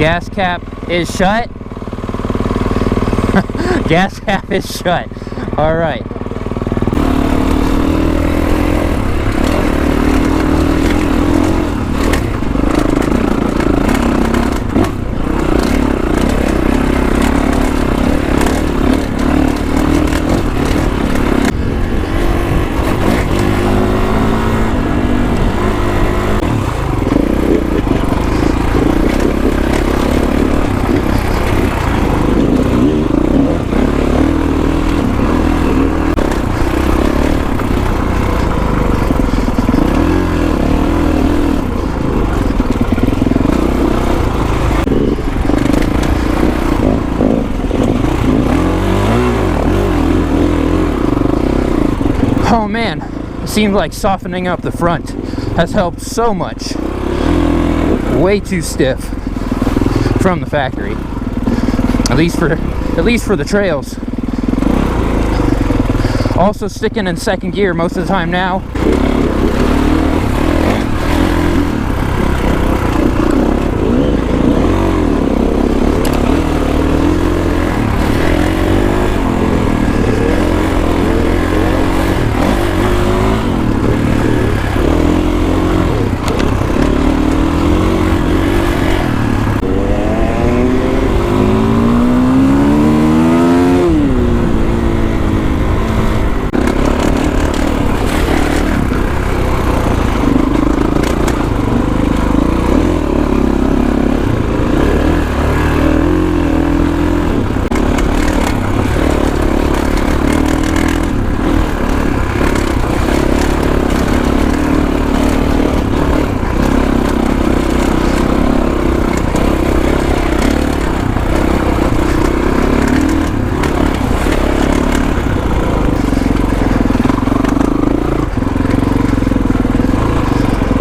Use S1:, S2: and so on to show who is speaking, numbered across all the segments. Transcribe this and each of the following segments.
S1: Gas cap is shut. Gas cap is shut. All right. Oh man, it seems like softening up the front has helped so much. Way too stiff from the factory. At least for the trails. Also sticking in second gear most of the time now.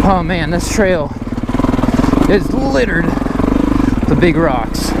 S1: Oh man, this trail is littered with big rocks.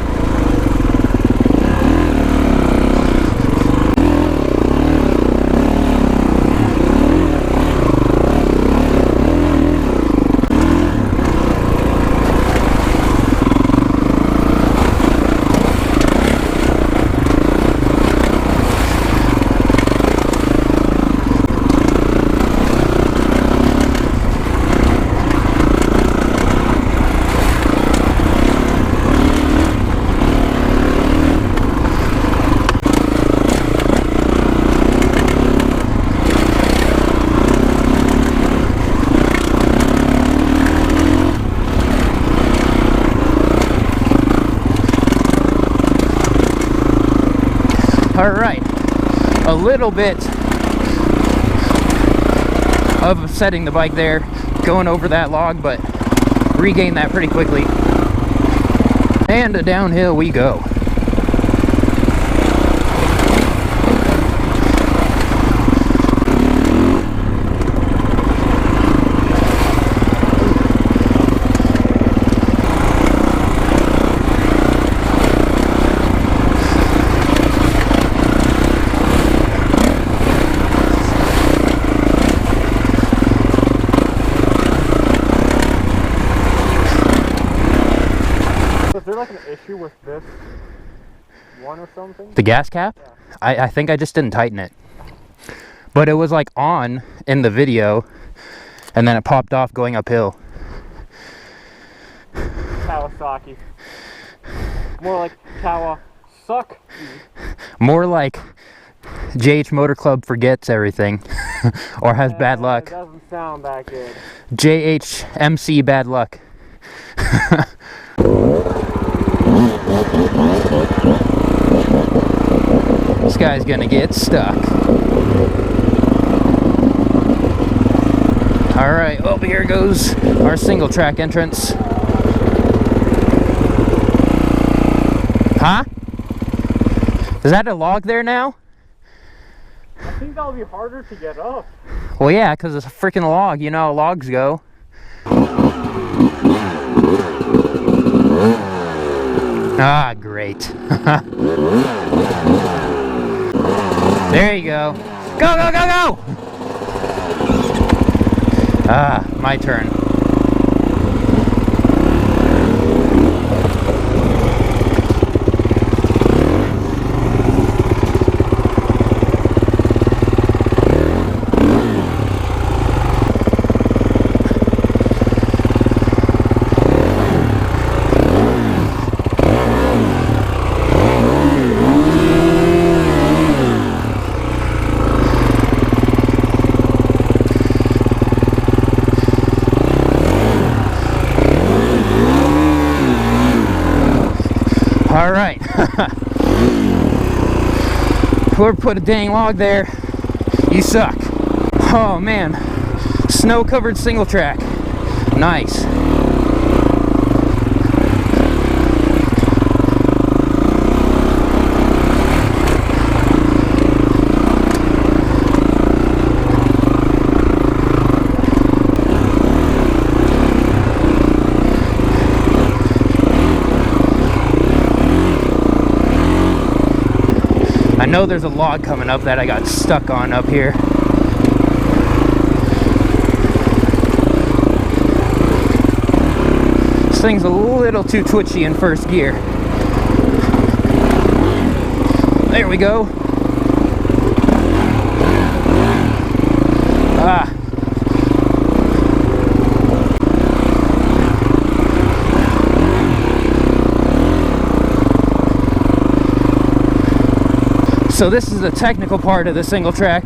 S1: Alright, a little bit of setting the bike there, going over that log, but regained that pretty quickly. And downhill we go.
S2: Is there like an issue with this one or something?
S1: The gas cap?
S2: Yeah.
S1: I think I just didn't tighten it. But it was like on in the video, and then it popped off going uphill.
S2: Kawasaki. More like Kawasuck.
S1: More like JH Motor Club forgets everything. Or has bad luck.
S2: It doesn't sound that good.
S1: JHMC bad luck. This guy's gonna get stuck. Alright, well, here goes our single track entrance. Huh? Is that a log there now?
S2: I think that'll be harder to get up.
S1: Well, yeah, because it's a freaking log. You know how logs go. Ah, great. There you go. Go, go, go, go! Ah, my turn. All right. Whoever put a dang log there, you suck. Oh man, snow-covered single track. Nice. I know there's a log coming up that I got stuck on up here. This thing's a little too twitchy in first gear. There we go. Ah. So this is the technical part of the single track.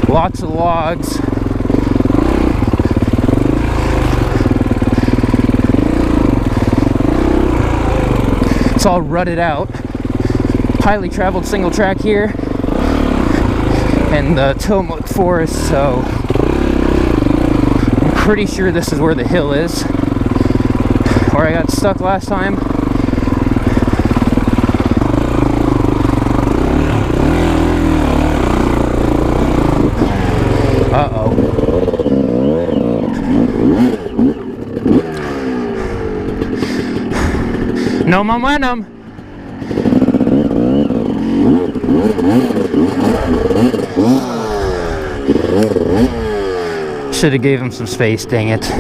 S1: Lots of logs. It's all rutted out. Highly traveled single track here in the Tillamook Forest, so I'm pretty sure this is where the hill is, where I got stuck last time. Uh-oh. No momentum. Should have gave him some space, dang it.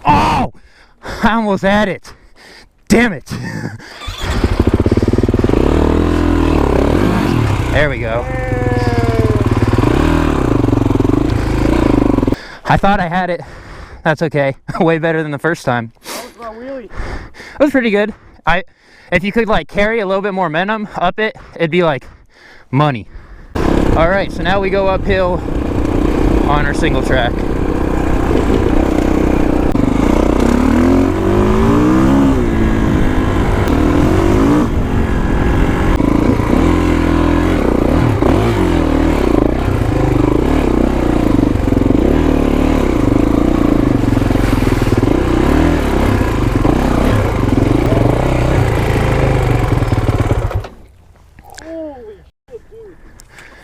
S1: Oh! I almost had it. Damn it. There we go. I thought I had it. That's okay. Way better than the first time.
S2: That was my wheelie.
S1: It was pretty good. If you could like carry a little bit more momentum up it, it'd be like money. All right, so now we go uphill on our single track.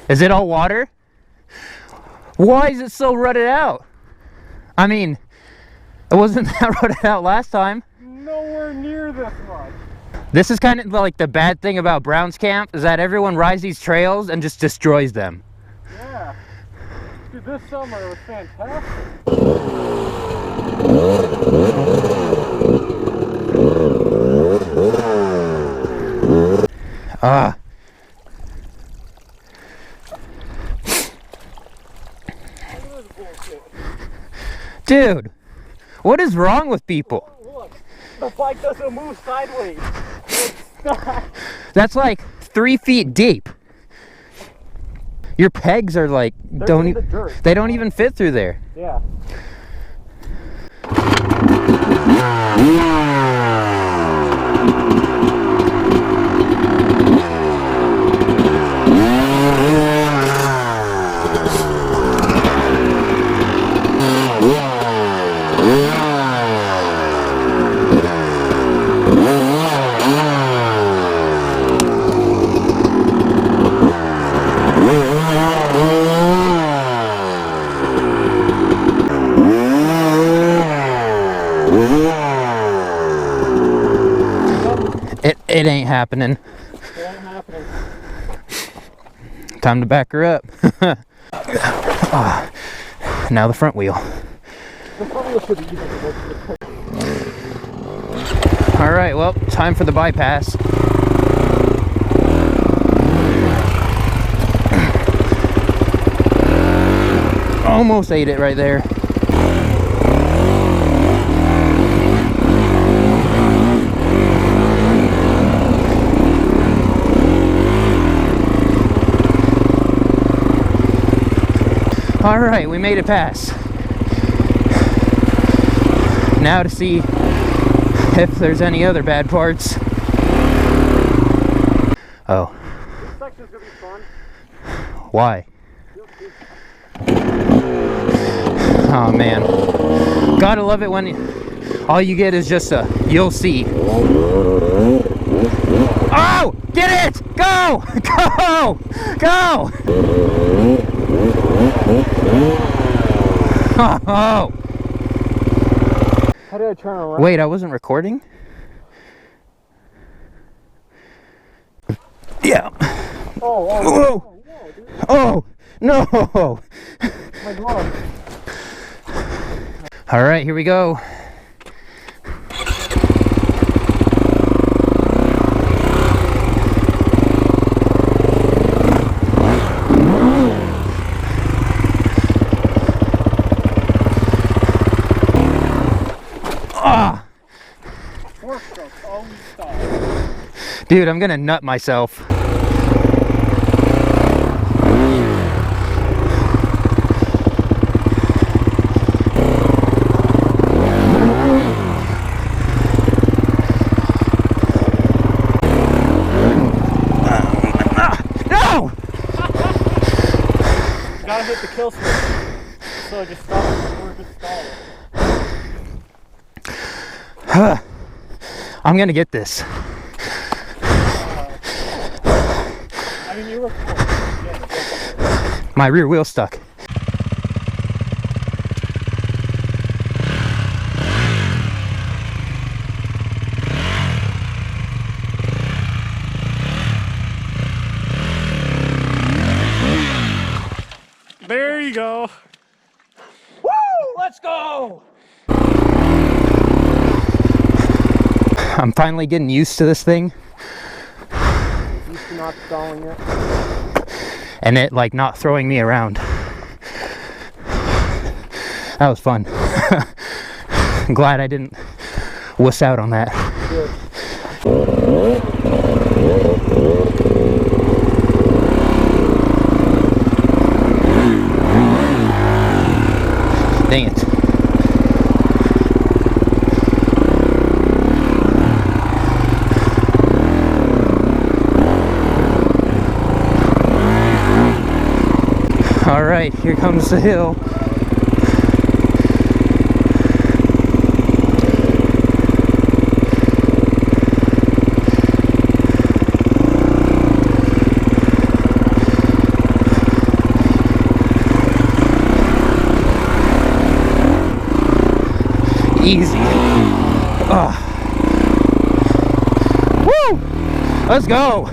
S1: Is it all water? Why is it so rutted out? I mean, it wasn't that rutted out last time.
S2: Nowhere near this much.
S1: This is kind of like the bad thing about Brown's Camp, is that everyone rides these trails and just destroys them.
S2: Yeah. Dude, this summer it was fantastic.
S1: Ah. Dude, what is wrong with people?
S2: Look, the bike doesn't move sideways. It's stuck.
S1: That's like 3 feet deep. Your pegs are like,
S2: They're in the dirt.
S1: They don't even fit through there.
S2: Yeah.
S1: It ain't happening.
S2: It ain't happening.
S1: Time to back her up. Now the front wheel.
S2: The front wheel should be easy to work.
S1: All right, well, time for the bypass. Almost ate it right there. All right, we made it past. Now to see if there's any other bad parts. Oh.
S2: This section's gonna be fun.
S1: Why? Oh man. Gotta love it when all you get is just a you'll see. Oh! Get it! Go! Go! Go! Oh!
S2: How did I turn around?
S1: Wait, I wasn't recording? Yeah.
S2: Oh,
S1: Whoa! Oh! No!
S2: my glove.
S1: Alright, here we go. Ah! Dude, I'm gonna nut myself. No!
S2: Gotta hit the kill switch. So I just stop it before it gets stalled.
S1: I'm gonna get this.
S2: I mean, you look cool. Yeah.
S1: My rear wheel's stuck.
S2: There you go. Woo! Let's go!
S1: I'm finally getting used to this thing.
S2: Used to not stalling it.
S1: And it like not throwing me around. That was fun. I'm glad I didn't wuss out on that.
S2: Good.
S1: Dang it. All right, here comes the hill. Easy. Oh. Woo! Let's go.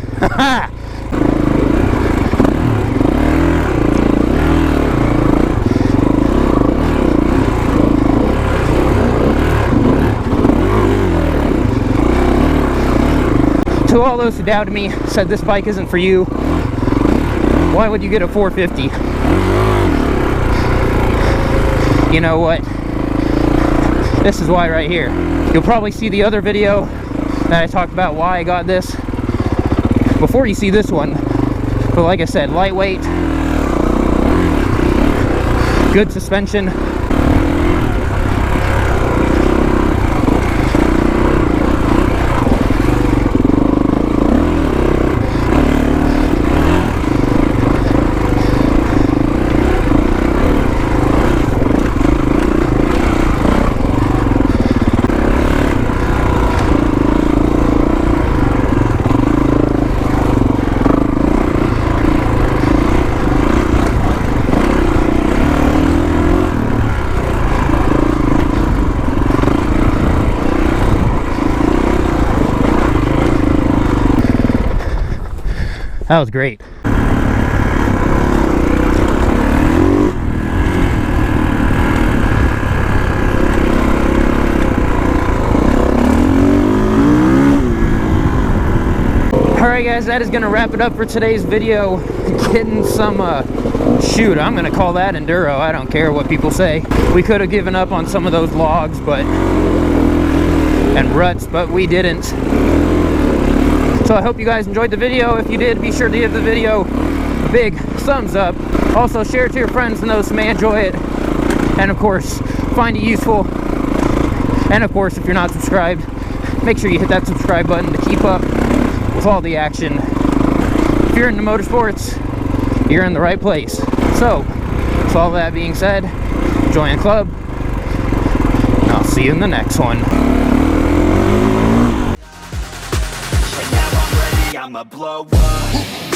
S1: To all those who doubted me, said this bike isn't for you, why would you get a 450? You know what? This is why right here. You'll probably see the other video that I talked about why I got this before you see this one. But like I said, lightweight, good suspension. That was great. Alright guys, that is going to wrap it up for today's video. Getting some, shoot, I'm going to call that Enduro. I don't care what people say. We could have given up on some of those logs, and ruts, but we didn't. So I hope you guys enjoyed the video. If you did, be sure to give the video a big thumbs up. Also, share it to your friends and those who may enjoy it. And of course, find it useful. And of course, if you're not subscribed, make sure you hit that subscribe button to keep up with all the action. If you're into motorsports, you're in the right place. So, with all that being said, join the club, and I'll see you in the next one.
S2: I'ma blow up.